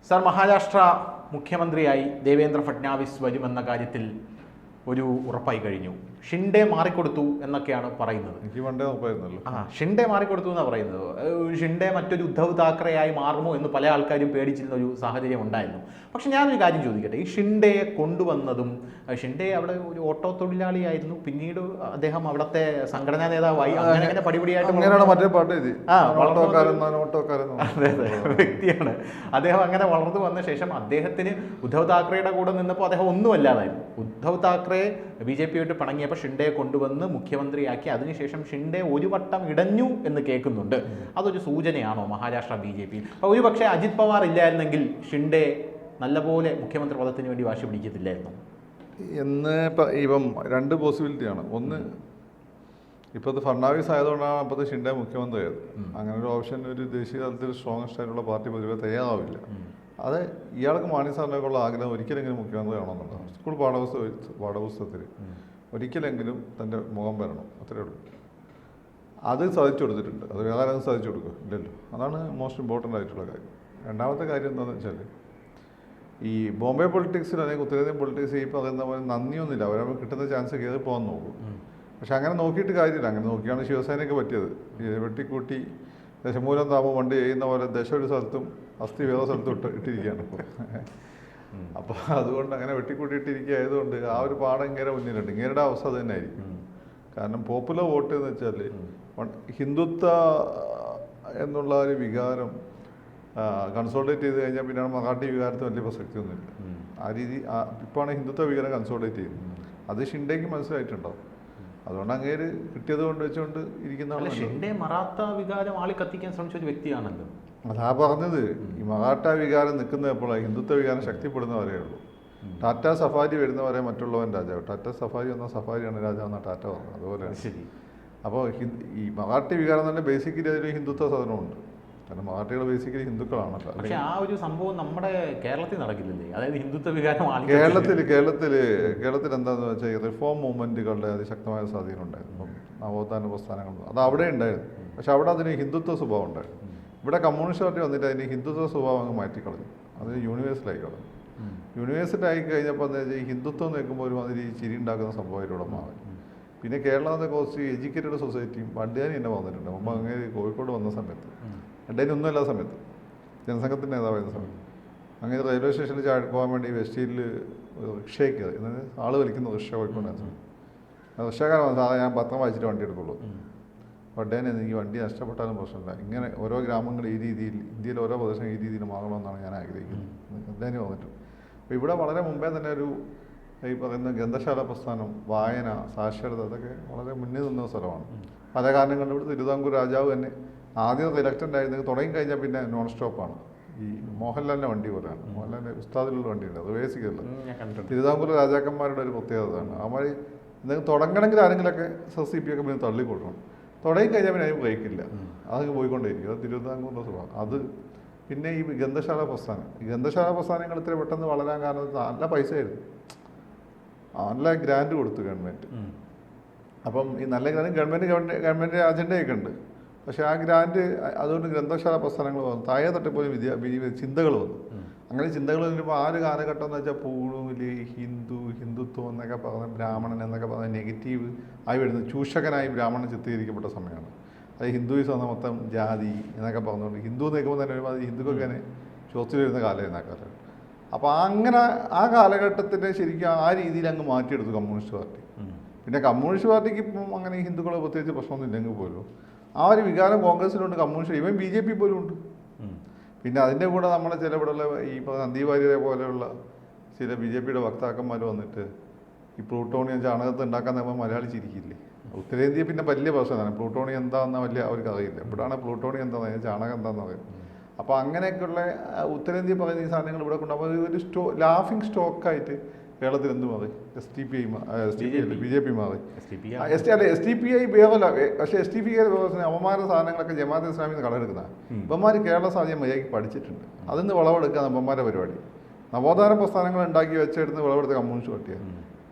Sir, Maharashtra മുഖ്യമന്ത്രിയായി ദേവേന്ദ്ര ഫഡ്നാവിസ് വരുമെന്ന കാര്യത്തിൽ ഒരു ഉറപ്പായി കഴിഞ്ഞു. ഷിൻഡെ മാറിക്കൊടുത്തു എന്നൊക്കെയാണ് പറയുന്നത്. എനിക്ക് പണ്ടേ ഉറപ്പായിരുന്നല്ലോ. ഷിൻഡെ മാറിക്കൊടുത്തു എന്നാണ് പറയുന്നത്. ഷിൻഡെ മറ്റൊരു ഉദ്ധവ് താക്കറെയായി മാറുമോ എന്ന് പല ആൾക്കാരും പേടിച്ചിരുന്ന ഒരു സാഹചര്യം ഉണ്ടായിരുന്നു. പക്ഷെ ഞാനൊരു കാര്യം ചോദിക്കട്ടെ, ഈ ഷിൻഡെയെ കൊണ്ടുവന്നതും, ഷിൻഡെ അവിടെ ഒരു ഓട്ടോ തൊഴിലാളിയായിരുന്നു, പിന്നീട് അദ്ദേഹം അവിടുത്തെ സംഘടനാ നേതാവായി, അങ്ങനെ പടിപടിയായിട്ട് മറ്റേ പാട്ട് വ്യക്തിയാണ് അദ്ദേഹം. അങ്ങനെ വളർന്നു വന്ന ശേഷം അദ്ദേഹത്തിന് ഉദ്ധവ് താക്കറെയുടെ കൂടെ നിന്നപ്പോൾ അദ്ദേഹം ഒന്നുമല്ലാതായിരുന്നു. ഉദ്ധവ് താക്കറെ BJP-യായിട്ട് പിണങ്ങിയപ്പോൾ ഷിൻഡെയെ കൊണ്ടുവന്ന് മുഖ്യമന്ത്രിയാക്കി. അതിനുശേഷം ഷിൻഡെ ഒരു വട്ടം ഇടഞ്ഞു എന്ന് കേൾക്കുന്നുണ്ട്. അതൊരു സൂചനയാണോ മഹാരാഷ്ട്ര BJP-യിൽ? അപ്പോൾ ഒരു പക്ഷേ അജിത് പവാർ ഇല്ലായിരുന്നെങ്കിൽ ഷിൻഡെ നല്ലപോലെ മുഖ്യമന്ത്രി പദത്തിന് വേണ്ടി വാശി പിടിക്കത്തില്ലായിരുന്നു ഇപ്പം രണ്ട് പോസിബിലിറ്റിയാണ്. ഒന്ന്, ഇപ്പോഴത്തെ ഫഡ്നാവിസ് ആയതുകൊണ്ടാണ് അപ്പോഴത്തെ ഷിൻഡെ മുഖ്യമന്ത്രിയായത്. അങ്ങനെ ഒരു ഓപ്ഷൻ ഒരു ദേശീയ തലത്തിൽ സ്ട്രോങ്ങസ്റ്റ് ആയിട്ടുള്ള പാർട്ടി പൊതുവെ തയ്യാറാവില്ല. അത് ഇയാൾക്ക് മാണി സാറിനൊക്കെയുള്ള ആഗ്രഹം ഒരിക്കലെങ്കിലും മുഖ്യമന്ത്രി ആവണമെന്നുള്ളതാണ്. സ്കൂൾ പാഠപുസ്തകത്തിൽ ഒരിക്കലെങ്കിലും തൻ്റെ മുഖം വരണം, അത്രയേ ഉള്ളൂ. അത് സാധിച്ചു കൊടുത്തിട്ടുണ്ട്. അത് വേറെ ആരും സാധിച്ചു കൊടുക്കുക ഇല്ലല്ലോ. അതാണ് മോസ്റ്റ് ഇമ്പോർട്ടൻ്റ് ആയിട്ടുള്ള കാര്യം. രണ്ടാമത്തെ കാര്യം എന്താണെന്ന് വെച്ചാൽ, ഈ ബോംബെ പൊളിറ്റിക്സിൽ അല്ലെങ്കിൽ ഉത്തരേന്ത്യൻ പൊളിറ്റിക്സ് ഈ പറയുന്ന പോലെ നന്ദിയൊന്നുമില്ല. അവരവർ കിട്ടുന്ന ചാൻസ് കയറി പോകാൻ നോക്കും. പക്ഷെ അങ്ങനെ നോക്കിയിട്ട് കാര്യമില്ല. അങ്ങനെ നോക്കിയാണ് ശിവസേനയ്ക്ക് പറ്റിയത്. വെട്ടിക്കൂട്ടി ദശമൂലം താപം വണ്ടി ചെയ്യുന്ന പോലെ ദശ ഒരു സ്ഥലത്തും അസ്ഥി വേറെ സ്ഥലത്തും ഇട്ടിരിക്കുകയാണ് ഇപ്പോൾ. അപ്പോൾ അതുകൊണ്ട് അങ്ങനെ വെട്ടിക്കൂട്ടിയിട്ടിരിക്കുക ആയതുകൊണ്ട് ആ ഒരു പാഠം ഇങ്ങനെ മുന്നിലുണ്ട്. ഇങ്ങനെയുടെ അവസ്ഥ അത് തന്നെ ആയിരിക്കും. കാരണം പോപ്പുലർ വോട്ട് എന്ന് വെച്ചാൽ ഹിന്ദുത്വ എന്നുള്ള ഒരു വികാരം കൺസോൾട്ടേറ്റ് ചെയ്ത് കഴിഞ്ഞാൽ പിന്നെയാണ് മറാഠി വികാരത്തിന് വലിയ പ്രസക്തിയൊന്നുമില്ല. ആ രീതി ഇപ്പോഴാണ് ഹിന്ദുത്വ വികാരം കൺസോൾട്ടേറ്റ് ചെയ്യുന്നത്. അത് ഷിൻഡേക്ക് മനസ്സിലായിട്ടുണ്ടാവും. അതുകൊണ്ട് അങ്ങേര് കിട്ടിയത് കൊണ്ട് വെച്ചുകൊണ്ട് ഇരിക്കുന്ന ഷിൻഡെ മറാത്ത വികാരം ആളി കത്തിക്കാൻ ശ്രമിച്ച ഒരു വ്യക്തിയാണല്ലോ. അതാ പറഞ്ഞത്, ഈ മറാഠ വികാരം നിൽക്കുന്ന എപ്പോഴാണ് ഹിന്ദുത്വ വികാരം ശക്തിപ്പെടുന്നവരേ ഉള്ളൂ. ടാറ്റ സഫാരി വരുന്നവരെ മറ്റുള്ളവൻ രാജാവ്. ടാറ്റ സഫാരി വന്ന സഫാരിയാണ് രാജാവെന്നാണ് ടാറ്റ പറഞ്ഞത്. അതുപോലെ ശരി. അപ്പോൾ ഈ മറാഠി വികാരം തന്നെ ബേസിക്കലി അതിൽ ഹിന്ദുത്വ സാധനമുണ്ട്. കാരണം മറാഠികൾ ബേസിക്കലി ഹിന്ദുക്കളാണല്ലോ. പക്ഷേ ആ ഒരു സംഭവം നമ്മുടെ കേരളത്തിൽ നടക്കില്ലല്ലേ? അതായത് ഹിന്ദുത്വ വികാരം കേരളത്തിൽ എന്താണെന്ന് വെച്ചാൽ റിഫോം മൂവ്മെൻറ്റുകളുടെ അതിശക്തമായ സ്വാധീനം ഉണ്ടായിരുന്നു. നവോത്ഥാന പ്രസ്ഥാനങ്ങൾ അത് അവിടെ ഉണ്ടായിരുന്നു. പക്ഷെ അവിടെ അതിന് ഹിന്ദുത്വ സ്വഭാവം ഉണ്ടായിരുന്നു. ഇവിടെ കമ്മ്യൂണിസ്റ്റ് പാർട്ടി വന്നിട്ട് അതിന് ഹിന്ദുത്വ സ്വഭാവം അങ്ങ് മാറ്റിക്കളഞ്ഞു. അതിന് യൂണിവേഴ്സലായി കളഞ്ഞു. യൂണിവേഴ്സലായി കഴിഞ്ഞപ്പോൾ എന്താ വെച്ചാൽ ഈ ഹിന്ദുത്വം നിൽക്കുമ്പോൾ ഒരുമാതിരി ചിരി ഉണ്ടാക്കുന്ന സംഭവമായിട്ടൂടെ മാറി. പിന്നെ കേരളത്തെ കുറച്ച് എഡ്യൂക്കേറ്റഡ് സൊസൈറ്റിയും വണ്ടിയാനി എന്നെ വന്നിട്ടുണ്ട്. മുമ്പ് അങ്ങനെ കോഴിക്കോട് വന്ന സമയത്ത്, വണ്ടിയാനി ഒന്നുമല്ലാത്ത സമയത്ത്, ജനസംഘത്തിൻ്റെ നേതാവായിരുന്ന സമയത്ത്, അങ്ങനെ റെയിൽവേ സ്റ്റേഷനിൽ പോകാൻ വേണ്ടി വെസ്റ്റീരിൽ റിക്ഷയ്ക്ക് കയറി. ആൾ വലിക്കുന്ന റിക്ഷ കോഴിക്കോടായിരുന്നു. റിക്ഷക്കാരൻ വന്നത് സാധാരണ ഞാൻ പത്രം വായിച്ചിട്ട് വണ്ടി എടുക്കുള്ളൂ. വണ്ടേനെ എനിക്ക് വണ്ടി നഷ്ടപ്പെട്ടാലും പ്രശ്നമില്ല, ഇങ്ങനെ ഓരോ ഗ്രാമങ്ങൾ ഈ രീതിയിൽ, ഇന്ത്യയിലെ ഓരോ പ്രദേശം ഈ രീതിയിൽ മാറണമെന്നാണ് ഞാൻ ആഗ്രഹിക്കുന്നത്. വണ്ടേനെ വന്നിട്ട് അപ്പോൾ ഇവിടെ വളരെ മുമ്പേ തന്നെ ഒരു ഈ പറയുന്ന ഗ്രന്ഥശാല പ്രസ്ഥാനം, വായന, സാക്ഷരത, അതൊക്കെ വളരെ മുന്നിൽ നിന്ന സ്ഥലമാണ്. പല കാരണങ്ങളും ഇവിടെ തിരുവിതാംകൂർ രാജാവ് തന്നെ ആദ്യം റിലക്റ്റൻ്റ് ആയിരുന്നെങ്കിൽ തുടങ്ങി കഴിഞ്ഞാൽ പിന്നെ നോൺ സ്റ്റോപ്പാണ്. ഈ മോഹൻലാലിൻ്റെ വണ്ടി പോലെയാണ്. മോഹൻലാലിൻ്റെ ഉസ്താദിലുള്ള വണ്ടിയുണ്ട്, അത് ബേസിക്കല്ല. തിരുവിതാംകൂർ രാജാക്കന്മാരുടെ ഒരു പ്രത്യേകതയാണ്. അവർ എന്തെങ്കിലും തുടങ്ങണമെങ്കിൽ ആരെങ്കിലൊക്കെ SSCP ഒക്കെ പിന്നെ തള്ളിക്കൊടുക്കണം. തുടങ്ങി കഴിഞ്ഞാൽ പിന്നെ അതിന് ബ്രേക്കില്ല, അതങ്ങ് പോയിക്കൊണ്ടേയിരിക്കും. അത് തിരുവിതാംകൂറിൻ്റെ സ്വഭാവം. അത് പിന്നെ ഈ ഗ്രന്ഥശാല പ്രസ്ഥാനങ്ങൾ ഇത്ര പെട്ടെന്ന് വളരാൻ കാരണം നല്ല പൈസയായിരുന്നു, നല്ല ഗ്രാൻഡ് കൊടുത്തു ഗവൺമെൻറ്. അപ്പം ഈ നല്ല ഗ്രാൻഡ് ഗവൺമെൻറ് അജണ്ടയൊക്കെ ഉണ്ട്. പക്ഷേ ആ ഗ്രാൻഡ് അതുകൊണ്ട് ഗ്രന്ഥശാല പ്രസ്ഥാനങ്ങൾ വന്നു. താഴെ തട്ടിപ്പോലും ചിന്തകൾ വന്നു. അങ്ങനെ ചിന്തകൾ വരുമ്പോൾ ആ ഒരു കാലഘട്ടം എന്ന് വെച്ചാൽ പൂണൂല്, ഹിന്ദുത്വം എന്നൊക്കെ പറഞ്ഞ, ബ്രാഹ്മണൻ എന്നൊക്കെ പറഞ്ഞ നെഗറ്റീവ് ആയി വരുന്നത്, ചൂഷകനായി ബ്രാഹ്മണൻ ചിത്രീകരിക്കപ്പെട്ട സമയമാണ്. അത് ഹിന്ദുയിസം എന്ന മൊത്തം ജാതി എന്നൊക്കെ പറഞ്ഞുകൊണ്ട് ഹിന്ദു നിൽക്കുമ്പോൾ തന്നെ ഒരുമാതിരി ഹിന്ദുക്കൾക്ക് തന്നെ ചോർത്തിൽ വരുന്ന കാലമായിരുന്നു ആ കാലഘട്ടം. അപ്പോൾ അങ്ങനെ ആ കാലഘട്ടത്തിനെ ശരിക്കും ആ രീതിയിൽ അങ്ങ് മാറ്റിയെടുത്തു കമ്മ്യൂണിസ്റ്റ് പാർട്ടി. പിന്നെ കമ്മ്യൂണിസ്റ്റ് പാർട്ടിക്ക് ഇപ്പം അങ്ങനെ ഹിന്ദുക്കളെ പ്രത്യേകിച്ച് പ്രശ്നമൊന്നും ഇല്ലെങ്കിൽ പോലും ആ ഒരു വികാരം കോൺഗ്രസിലുണ്ട്, കമ്മ്യൂണിസ്റ്റ്, ഇവൻ BJP പോലും ഉണ്ട്. പിന്നെ അതിൻ്റെ കൂടെ നമ്മുടെ ചില ഇവിടെയുള്ള ഈ സന്ദീപ് വാര്യരെ പോലെയുള്ള ചില BJP-യുടെ വക്താക്കന്മാർ വന്നിട്ട് ഈ പ്ലൂട്ടോണിയം ചാണകത്ത് ഉണ്ടാക്കാൻ നമ്മൾ മലയാളി ചിരിക്കില്ലേ? ഉത്തരേന്ത്യ പിന്നെ വലിയ പ്രശ്നമാണ്. പ്ലൂട്ടോണിയം എന്താണെന്ന് വലിയ അവർക്ക് അറിയില്ല. ഇവിടെയാണ് പ്ലൂട്ടോണിയം എന്താണെന്ന്, ചാണകം എന്താണെന്ന് അറിയാം. അപ്പോൾ അങ്ങനെയൊക്കെയുള്ള ഉത്തരേന്ത്യ പറയുന്ന ഈ സാധനങ്ങൾ ഇവിടെ കൊണ്ടുപോകുമ്പോൾ ഒരു ലാഫിംഗ് സ്റ്റോക്കായിട്ട് കേരളത്തിൽ എന്ത് മാറി? BJP മാറി. SDPI വേറല്ല. പക്ഷേ SDPI അവമാന സാധനങ്ങളൊക്കെ ജമാഅത്തെ ഇസ്ലാമിൽ നിന്ന് കടമെടുക്കുന്നതാണ്. ഇവന്മാർ കേരള സാധ്യം മര്യാദയ്ക്ക് പഠിച്ചിട്ടുണ്ട്. അതിന്ന് വിളവെടുക്കുകയാണ് ഇവന്മാരുടെ പരിപാടി. നവോത്ഥാന പ്രസ്ഥാനങ്ങൾ ഉണ്ടാക്കി വെച്ചെടുത്ത് വിളവെടുത്ത കമ്മ്യൂണിസ്റ്റ് പാർട്ടിയാണ്.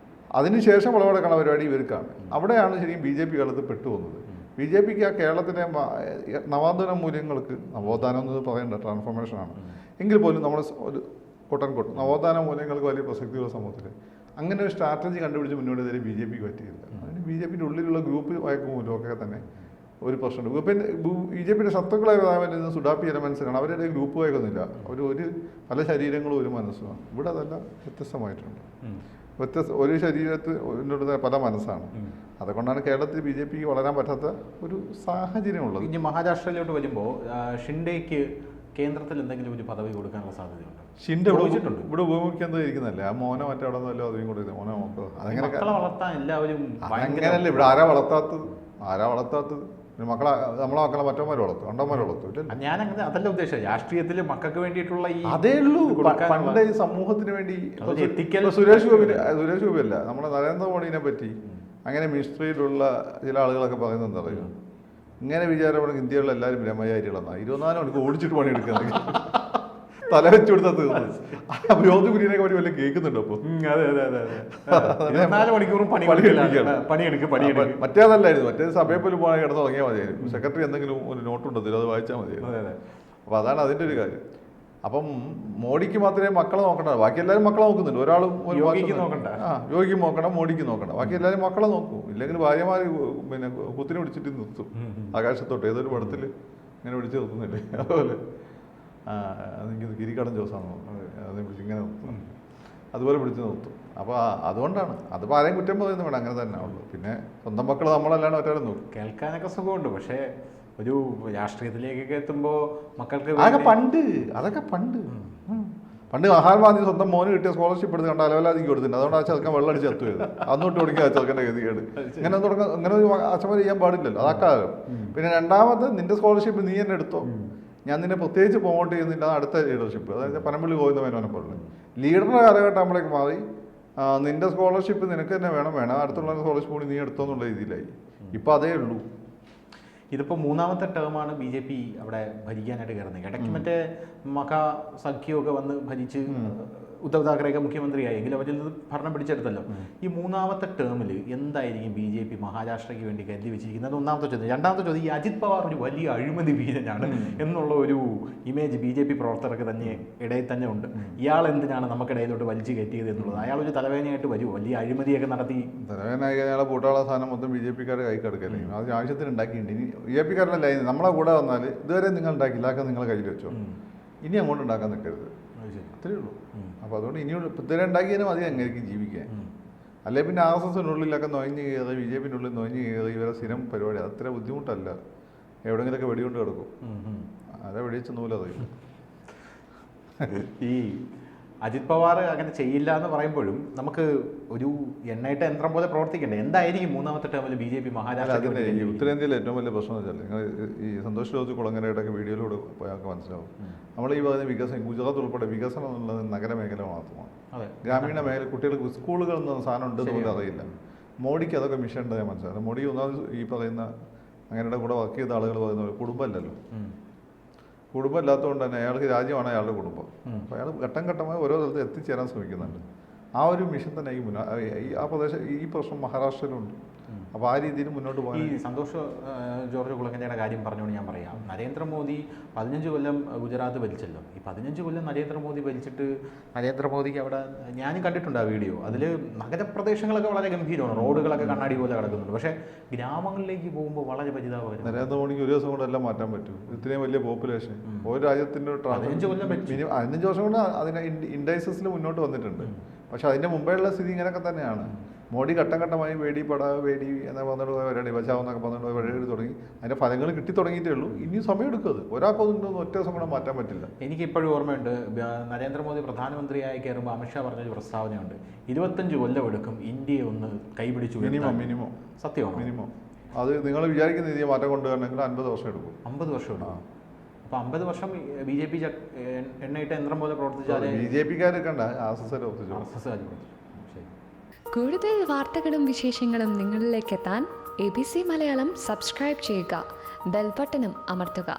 അതിനുശേഷം വിളവെടുക്കണ പരിപാടി ഇവർക്കാണ്. അവിടെയാണ് ശരിക്കും BJP കേരളത്തിൽ പെട്ടുപോകുന്നത്. BJPക്ക് ആ കേരളത്തിലെ നവോത്ഥാന മൂല്യങ്ങൾക്ക്, നവോത്ഥാനം എന്ന് പറയേണ്ട ട്രാൻസ്ഫോർമേഷനാണ്, എങ്കിൽ പോലും നമ്മൾ ഒരു കൊട്ടൻകൊട്ട് നവോത്ഥാന മൂല്യങ്ങൾക്ക് വലിയ പ്രസക്തിയുള്ള സമൂഹത്തിൽ അങ്ങനെ ഒരു സ്ട്രാറ്റജി കണ്ടുപിടിച്ച് മുന്നോട്ട് വരെ ബി ജെ പിക്ക് പറ്റിയില്ല. അതിന് ബി ജെ പിയുടെ ഉള്ളിലുള്ള ഗ്രൂപ്പ് വഴക്കുമൂലമൊക്കെ തന്നെ ഒരു പ്രശ്നമുണ്ട്. ബി ജെ പിയുടെ ശത്രുക്കളായ പ്രധാനമന്ത്രി സുഡാപ്പി എലമെൻസിനാണ്. അവരുടെ ഗ്രൂപ്പ് വഴക്കൊന്നുമില്ല. ഒരു പല ശരീരങ്ങളും ഒരു മനസ്സുമാണ്. ഇവിടെ അതെല്ലാം വ്യത്യസ്തമായിട്ടുണ്ട്. ഒരു ശരീരത്തിൽ പല മനസ്സാണ്. അതുകൊണ്ടാണ് കേരളത്തിൽ ബി ജെ പിക്ക് വളരാൻ പറ്റാത്ത ഒരു സാഹചര്യമുള്ളത്. ഇനി മഹാരാഷ്ട്രയിലോട്ട് വരുമ്പോൾ ഷിൻഡേക്ക് കേന്ദ്രത്തിൽ എന്തെങ്കിലും ഒരു പദവി കൊടുക്കാനുള്ള സാധ്യതയുണ്ട്. ഷിൻഡെ ഇവിടെ ഉപയോഗിക്കുന്നത് ഇരിക്കുന്നല്ലേ, ആ മോനെ മറ്റേ അവിടെ നിന്നല്ലോ അതും കൊടുക്കുന്നത്. മോനെ നോക്കുക അതങ്ങനെ വളർത്താൻ എല്ലാവരും അങ്ങനെയല്ലേ. ഇവിടെ ആരാ വളർത്താത്തത്? മക്കളെ നമ്മളെ മക്കളെ മറ്റന്മാർ വളർത്തും, അണ്ടന്മാർ വളർത്തും. ഞാൻ അങ്ങനെ അതല്ല ഉദ്ദേശം. രാഷ്ട്രീയത്തിൽ മക്കൾക്ക് വേണ്ടിയിട്ടുള്ള ഈ അതേ ഉള്ളൂ. പണ്ട് ഈ സമൂഹത്തിന് വേണ്ടി സുരേഷ് ഗോപി അല്ല, നമ്മുടെ നരേന്ദ്രമോദിനെ പറ്റി അങ്ങനെ മിനിസ്ട്രിയിലുള്ള ചില ആളുകളൊക്കെ പറയുന്നത് എന്താ പറയുക, ഇങ്ങനെ വിചാരപ്പെടുന്ന ഇന്ത്യയിലുള്ള എല്ലാവരും ബ്രഹ്മചാരികളെന്നാണ്. 24 മണിക്കൂർ ഓടിച്ചിട്ട് പണിയെടുക്കുന്നത് തല വെച്ചു കൊടുത്താൽ തീർന്നു. ജ്യോതിപുരിനെ പറ്റി വല്ല കേൾക്കുന്നുണ്ടോ അപ്പോൾ? മറ്റേതല്ലായിരുന്നു. മറ്റേ സഭയെ പോലും പോകാൻ കിടന്ന് തുടങ്ങിയാൽ മതിയായിരുന്നു. സെക്രട്ടറി എന്തെങ്കിലും ഒരു നോട്ടുണ്ടെങ്കിൽ അത് വായിച്ചാൽ മതിയായിരുന്നു. അപ്പോൾ അതാണ് അതിൻ്റെ ഒരു കാര്യം. അപ്പം മോഡിക്ക് മാത്രമേ മക്കളെ നോക്കണ്ട, ബാക്കി എല്ലാവരും മക്കളെ നോക്കുന്നുണ്ട്. ഒരാളും യോഗിക്ക് നോക്കണം, മോഡിക്ക് നോക്കണ്ട, ബാക്കി എല്ലാവരും മക്കളെ നോക്കും. ഇല്ലെങ്കിൽ ഭാര്യമാർ പിന്നെ കുത്തിനെ പിടിച്ചിട്ട് നിർത്തും ആകാശത്തോട്ട്. ഏതൊരു പടത്തിൽ ഇങ്ങനെ പിടിച്ച് നിർത്തുന്നില്ലേ, അതുപോലെ എനിക്ക് കിരിക്കടൻ ജോസാണ് അതിനെ പിടിച്ച് ഇങ്ങനെ നിർത്തും, അതുപോലെ പിടിച്ച് നിർത്തും. അപ്പോൾ അതുകൊണ്ടാണ്. അതിപ്പോൾ ആരെയും കുറ്റം പറയുന്നത് വേണം, അങ്ങനെ തന്നെ ഉള്ളൂ. പിന്നെ സ്വന്തം മക്കൾ നമ്മളല്ലാണ്ട് ഒറ്റ നോക്കും. കേൾക്കാനൊക്കെ സുഖമുണ്ട്, പക്ഷേ ഒരു രാഷ്ട്രീയത്തിലേക്കൊക്കെ എത്തുമ്പോൾ മക്കൾക്ക് അതൊക്കെ പണ്ട് മഹാത്മാഗാന്ധി സ്വന്തം മോന് കിട്ടിയ സ്കോളർഷിപ്പ് എടുത്ത് കണ്ട അലവലാതിക്ക് കൊടുത്തിട്ടുണ്ട്. അതുകൊണ്ട് ആ ചെറുക്കൻ വെള്ളം അടിച്ച് എത്തുയത് അന്നോട്ട് തുടങ്ങിയ ചെറുക്കൻ്റെ ഗതികേട്. അങ്ങനെ ഒരു അച്ഛന്മാർ ചെയ്യാൻ പാടില്ലല്ലോ, അതാക്കാലം. പിന്നെ രണ്ടാമത് നിന്റെ സ്കോളർഷിപ്പ് നീ തന്നെ എടുത്തോ, ഞാൻ നിന്നെ പ്രത്യേകിച്ച് പ്രൊമോട്ട് ചെയ്യുന്നില്ല. അടുത്ത ലീഡർഷിപ്പ്, അതായത് പനമ്പള്ളി ഗോവിന്ദ മേനോനെ പോലെ ലീഡറുടെ കാലഘട്ടം നമ്മളേക്ക് മാറി. നിന്റെ സ്കോളർഷിപ്പ് നിനക്ക് തന്നെ വേണം, അടുത്തുള്ള സ്കോളർഷിപ്പ് കൂടി നീ എടുത്തോ എന്നുള്ള രീതിയിലായി. ഇപ്പം അതേ ഉള്ളൂ. ഇതിപ്പോൾ മൂന്നാമത്തെ ടേമാണ് ബി ജെ പി അവിടെ ഭരിക്കാനായിട്ട് കയറുന്നത്. ഇടയ്ക്ക് മറ്റേ മഹാസഖ്യമൊക്കെ വന്ന് ഭരിച്ച് ഉദ്ധവ് താക്കറെയൊക്കെ മുഖ്യമന്ത്രിയായി, എങ്കിലും അവരിൽ നിന്ന് ഭരണം പിടിച്ചെടുത്തല്ലോ. ഈ മൂന്നാമത്തെ ടേമിൽ എന്തായിരിക്കും ബി ജെ പി മഹാരാഷ്ട്രയ്ക്ക് വേണ്ടി കരുതി വെച്ചിരിക്കുന്നത്? ഒന്നാമത്തെ ചോദ്യം. രണ്ടാമത്തെ ചോദ്യം, ഈ അജിത് പവാർ ഒരു വലിയ അഴിമതി വീരനാണ് എന്നുള്ള ഒരു ഇമേജ് ബി ജെ പി പ്രവർത്തകർക്ക് തന്നെ ഇടയിൽ തന്നെ ഉണ്ട്. ഇയാൾ എന്തിനാണ് നമുക്കിടയിലോട്ട് വലിച്ചു കയറ്റിയത് എന്നുള്ളത്. അയാൾ ഒരു തലവേദനയായിട്ട് വരുമോ? വലിയ അഴിമതിയൊക്കെ നടത്തി തലവേദനയായി അയാളെ കൂട്ടാനുള്ള സാധനം മൊത്തം ബി ജെ പിക്കാരെ കൈ കിടക്കല്ലേ. അത് ആവശ്യത്തിന് ഉണ്ടാക്കിയിട്ടുണ്ട്. ഇനി ബി ജെ പിക്കാരല്ല നമ്മളെ കൂടെ വന്നാൽ ഇതുവരെ നിങ്ങൾ ഉണ്ടാക്കില്ല, അതൊക്കെ നിങ്ങളെ കയ്യിൽ വെച്ചോ, ഇനി അങ്ങോട്ട് ഉണ്ടാക്കാൻ നിൽക്കരുത്, അത്രയേ ഉള്ളൂ. അപ്പോൾ അതുകൊണ്ട് ഇനിയുള്ള ഇതുവരെ ഉണ്ടാക്കിയാലും മതി അങ്ങനെയൊക്കെ ജീവിക്കാൻ. അല്ലെ പിന്നെ RSSനുള്ളിലൊക്കെ നൊഞ്ഞ് കയറി, ബി ജെ പിൻ്റെ ഉള്ളിൽ നൊഞ്ഞ് കയറി ഇവരെ സ്ഥിരം പരിപാടി. അത്ര ബുദ്ധിമുട്ടല്ല. എവിടെയെങ്കിലൊക്കെ വെടികൊണ്ട് കിടക്കും, അതെ വെടിവെച്ച് നൂലറിയില്ല. ഈ അജിത് പവാർ അങ്ങനെ ചെയ്യില്ല എന്ന് പറയുമ്പോഴും നമുക്ക് ഒരു എണ്ണയിട്ട യന്ത്രം പോലെ പ്രവർത്തിക്കണ്ടേ? എന്തായിരിക്കും മൂന്നാമത്തെ ടേമിൽ ബി ജെ പി മഹാരാഷ്ട്ര? ഉത്തരേന്ത്യയിലെ ഏറ്റവും വലിയ പ്രശ്നം എന്ന് വെച്ചാൽ നിങ്ങൾ ഈ സന്തോഷ് ജോർജ് കുളങ്ങരയുടെയൊക്കെ വീഡിയോയിലൂടെ പോയാൽ മനസ്സിലാവും. നമ്മൾ ഈ പറയുന്ന വികസനം, ഗുജറാത്ത് ഉൾപ്പെടെ വികസനം എന്നുള്ളത് നഗരമേഖല മാത്രമാണ്. ഗ്രാമീണ മേഖല കുട്ടികൾക്ക് സ്കൂളുകൾ എന്ന സാധനം ഉണ്ടെന്ന് പോലും അറിയില്ല. മോഡിക്ക് അതൊക്കെ മിഷൻ ഉണ്ടെന്ന് മനസ്സിലാവും. മോഡി ഒന്നാമത് ഈ പറയുന്ന അങ്ങനെയുടെ കൂടെ വർക്ക് ചെയ്ത ആളുകൾ പറയുന്ന കുടുംബമല്ലല്ലോ. കുടുംബം ഇല്ലാത്തതുകൊണ്ട് തന്നെ അയാൾക്ക് രാജ്യമാണ് അയാളുടെ കുടുംബം. അപ്പോൾ അയാൾ ഘട്ടം ഘട്ടമായി ഓരോ സ്ഥലത്ത് എത്തിച്ചേരാൻ ശ്രമിക്കുന്നുണ്ട്. ആ ഒരു മിഷൻ തന്നെ ആ പ്രദേശം ഈ പ്രശ്നം മഹാരാഷ്ട്രയിലുണ്ട്. അപ്പോൾ ആ രീതിയിൽ മുന്നോട്ട് പോകാൻ ഈ സന്തോഷ് ജോർജ് കുളങ്ങരയുടെ കാര്യം പറഞ്ഞുകൊണ്ട് ഞാൻ പറയാം. നരേന്ദ്രമോദി 15 കൊല്ലം ഗുജറാത്ത് ഭരിച്ചല്ലോ. ഈ 15 കൊല്ലം നരേന്ദ്രമോദി ഭരിച്ചിട്ട് നരേന്ദ്രമോദിക്ക് അവിടെ ഞാനും കണ്ടിട്ടുണ്ട് ആ വീഡിയോ. അതിൽ നഗരപ്രദേശങ്ങളൊക്കെ വളരെ ഗംഭീരമാണ്, റോഡുകളൊക്കെ കണ്ണാടി പോലെ കിടക്കുന്നുണ്ട്. പക്ഷേ ഗ്രാമങ്ങളിലേക്ക് പോകുമ്പോൾ വളരെ പരിതാപകരം. നരേന്ദ്രമോദിക്ക് ഒരു ദിവസം കൊണ്ട് എല്ലാം മാറ്റാൻ പറ്റും. ഇത്രയും വലിയ പോപ്പുലേഷൻ ഒരു രാജ്യത്തിൻ്റെ 15 കൊല്ലം 15 വർഷം കൊണ്ട് അതിന് ഇൻഡൈസസിൽ മുന്നോട്ട് വന്നിട്ടുണ്ട്. പക്ഷെ അതിൻ്റെ മുമ്പേയുള്ള സ്ഥിതി ഇങ്ങനെയൊക്കെ തന്നെയാണ്. മോഡി ഘട്ടം ഘട്ടമായി വേടി എന്ന പറഞ്ഞിട്ട് പരിപാടി ബച്ചാവെന്നൊക്കെ പറഞ്ഞിട്ട് പരിപാടി തുടങ്ങി. അതിൻ്റെ ഫലങ്ങൾ കിട്ടി തുടങ്ങിയിട്ടേ ഉള്ളൂ. ഇനിയും സമയം എടുക്കും. ഒരാൾക്കൊന്നും ഒറ്റ ദിവസം കൂടെ മാറ്റാൻ പറ്റില്ല. എനിക്ക് ഇപ്പോഴും ഓർമ്മയുണ്ട്, നരേന്ദ്രമോദി പ്രധാനമന്ത്രിയായി കയറുമ്പോൾ അമിത്ഷാ പറഞ്ഞൊരു പ്രസ്താവനയുണ്ട്, 25 കൊല്ലം എടുക്കും ഇന്ത്യയെ ഒന്ന് കൈപിടിച്ചു. മിനിമം സത്യമാണ്. മിനിമം അത് നിങ്ങൾ വിചാരിക്കുന്ന രീതിയിൽ മാറ്റം കൊണ്ടുവരണമെങ്കിൽ 50 വർഷം എടുക്കും. 50 വർഷം എടുക്കും. അപ്പോൾ 50 വർഷം ബി ജെ പി എണ്ണയിട്ട യന്ത്രം പോലെ പ്രവർത്തിച്ചാൽ ബി ജെ പിക്കാർ കണ്ട RSS കൂടുതൽ വാർത്തകളും വിശേഷങ്ങളും നിങ്ങളിലേക്ക് എത്താൻ ABC മലയാളം സബ്സ്ക്രൈബ് ചെയ്യുക, ബെൽ ബട്ടണും അമർത്തുക.